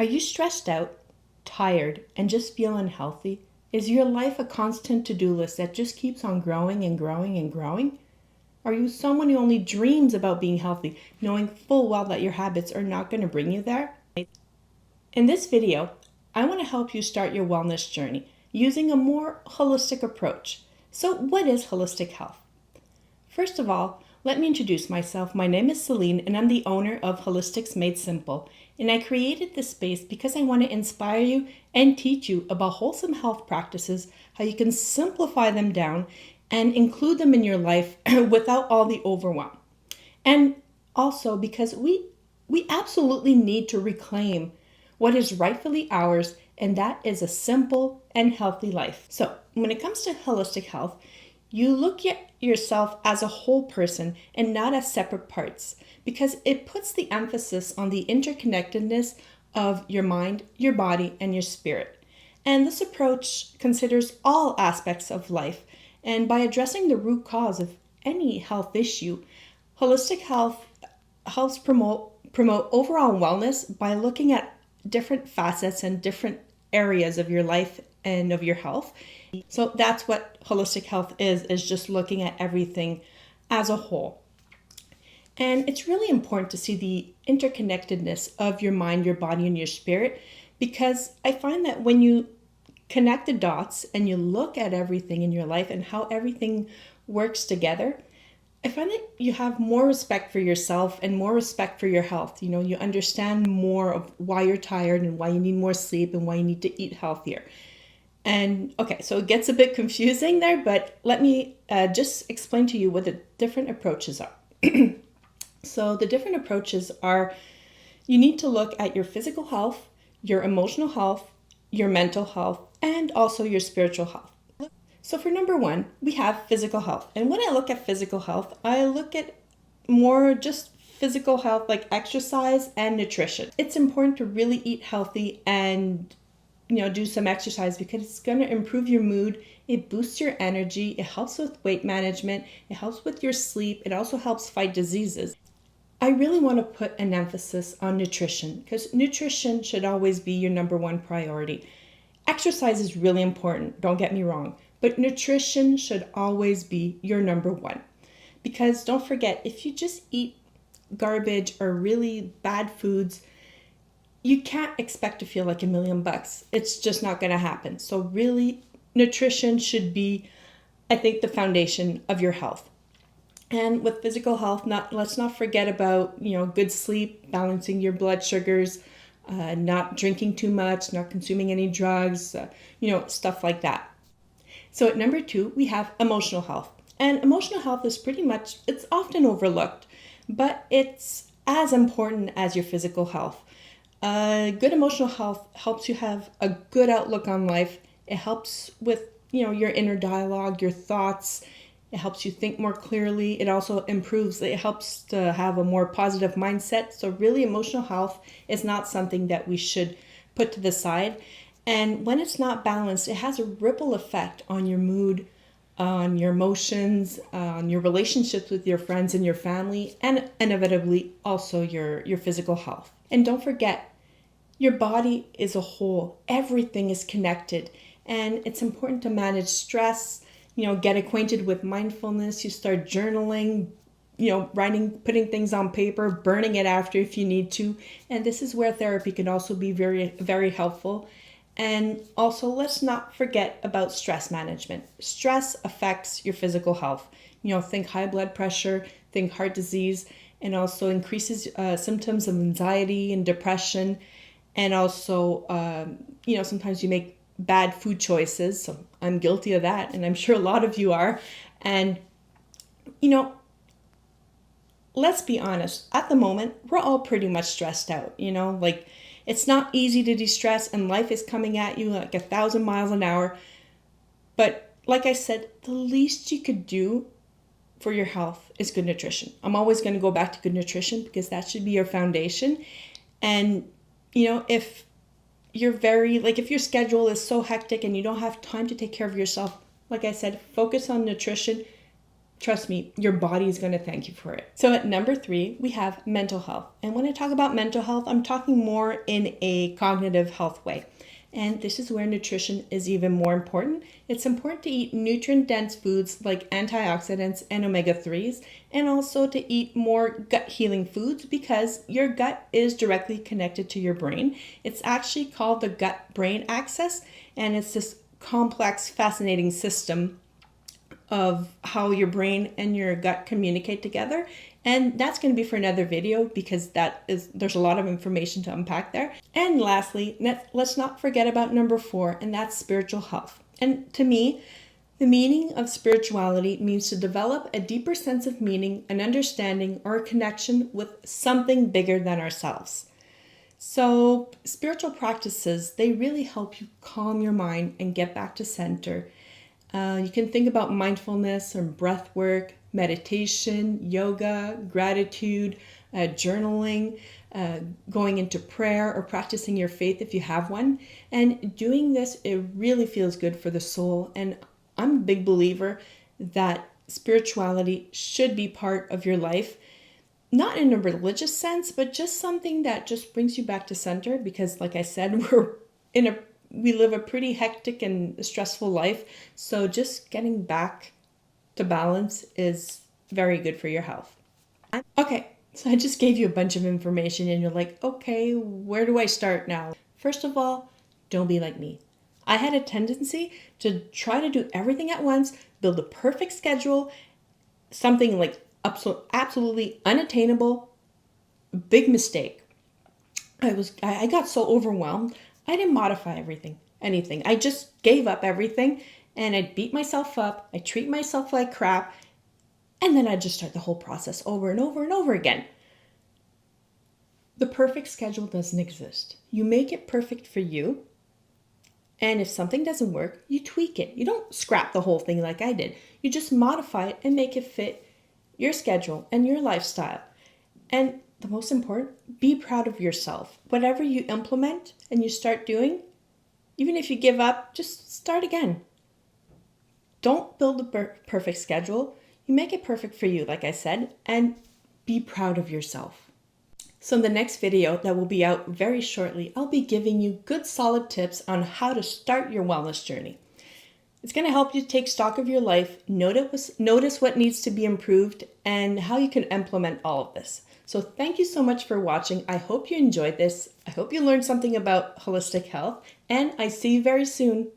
Are you stressed out, tired, and just feel unhealthy? Is your life a constant to-do list that just keeps on growing and growing and growing? Are you someone who only dreams about being healthy, knowing full well that your habits are not going to bring you there? In this video, I want to help you start your wellness journey using a more holistic approach. So what is holistic health? First of all, let me introduce myself. My name is Celine and I'm the owner of Holistics Made Simple. And I created this space because I want to inspire you and teach you about wholesome health practices, how you can simplify them down and include them in your life without all the overwhelm. And also because we absolutely need to reclaim what is rightfully ours, and that is a simple and healthy life. So when it comes to holistic health, you look at yourself as a whole person and not as separate parts, because it puts the emphasis on the interconnectedness of your mind, your body, and your spirit. And this approach considers all aspects of life. And by addressing the root cause of any health issue, holistic health helps promote overall wellness by looking at different facets and different areas of your life and of your health. So that's what holistic health is just looking at everything as a whole. And it's really important to see the interconnectedness of your mind, your body, and your spirit, because I find that when you connect the dots and you look at everything in your life and how everything works together, I find that you have more respect for yourself and more respect for your health. You understand more of why you're tired and why you need more sleep and why you need to eat healthier. And okay, so it gets a bit confusing there, but let me just explain to you what the different approaches are. So the different approaches are, you need to look at your physical health, your emotional health, your mental health, and also your spiritual health. So for number one, we have physical health. And when I look at physical health, I look at more just physical health like exercise and nutrition. It's important to really eat healthy and do some exercise because it's going to improve your mood. It boosts your energy. It helps with weight management. It helps with your sleep. It also helps fight diseases. I really want to put an emphasis on nutrition because nutrition should always be your number one priority. Exercise is really important, don't get me wrong, but nutrition should always be your number one. Because don't forget, if you just eat garbage or really bad foods, you can't expect to feel like $1,000,000. It's just not going to happen. So really, nutrition should be, I think, the foundation of your health. And with physical health, let's not forget about, good sleep, balancing your blood sugars, not drinking too much, not consuming any drugs, stuff like that. So at number two, we have emotional health. And emotional health is it's often overlooked, but it's as important as your physical health. Good emotional health helps you have a good outlook on life. It helps with, your inner dialogue, your thoughts. It helps you think more clearly. It helps to have a more positive mindset. So really, emotional health is not something that we should put to the side. And when it's not balanced, it has a ripple effect on your mood, on your emotions, on your relationships with your friends and your family, and inevitably also your physical health. And don't forget, your body is a whole. Everything is connected. And it's important to manage stress, get acquainted with mindfulness. You start journaling, writing, putting things on paper, burning it after if you need to. And this is where therapy can also be very, very helpful. And also, let's not forget about stress management. Stress affects your physical health. Think high blood pressure, think heart disease, and also increases symptoms of anxiety and depression. And also, sometimes you make bad food choices. So I'm guilty of that, and I'm sure a lot of you are. And, let's be honest, at the moment, we're all pretty much stressed out, it's not easy to de-stress and life is coming at you like 1,000 miles an hour. But like I said, the least you could do for your health is good nutrition. I'm always going to go back to good nutrition because that should be your foundation. And, if if your schedule is so hectic and you don't have time to take care of yourself, like I said, focus on nutrition. trust me, your body is going to thank you for it. So at number 3, we have mental health. And when I talk about mental health, I'm talking more in a cognitive health way. And this is where nutrition is even more important. It's important to eat nutrient-dense foods like antioxidants and omega-3s, and also to eat more gut-healing foods because your gut is directly connected to your brain. It's actually called the gut-brain axis, and it's this complex, fascinating system of how your brain and your gut communicate together. And that's going to be for another video because there's a lot of information to unpack there. And lastly, let's not forget about number 4, and that's spiritual health. And to me, the meaning of spirituality means to develop a deeper sense of meaning, an understanding, or a connection with something bigger than ourselves. So spiritual practices, they really help you calm your mind and get back to center. You can think about mindfulness or breath work, meditation, yoga, gratitude, journaling, going into prayer or practicing your faith if you have one. And doing this, it really feels good for the soul. And I'm a big believer that spirituality should be part of your life, not in a religious sense, but just something that just brings you back to center because, like I said, we live a pretty hectic and stressful life. So just getting back to balance is very good for your health. Okay, so I just gave you a bunch of information and you're like, okay, where do I start now? First of all, don't be like me. I had a tendency to try to do everything at once, build a perfect schedule, something like absolutely unattainable. Big mistake. I got so overwhelmed. I didn't modify anything. I just gave up everything and I'd beat myself up. I treat myself like crap. And then I'd just start the whole process over and over and over again. The perfect schedule doesn't exist. You make it perfect for you. And if something doesn't work, you tweak it. You don't scrap the whole thing like I did. You just modify it and make it fit your schedule and your lifestyle. And the most important, be proud of yourself. Whatever you implement and you start doing, even if you give up, just start again. Don't build a perfect schedule. You make it perfect for you, like I said, and be proud of yourself. So in the next video that will be out very shortly, I'll be giving you good solid tips on how to start your wellness journey. It's going to help you take stock of your life, notice what needs to be improved, and how you can implement all of this. So thank you so much for watching. I hope you enjoyed this. I hope you learned something about holistic health, and I see you very soon.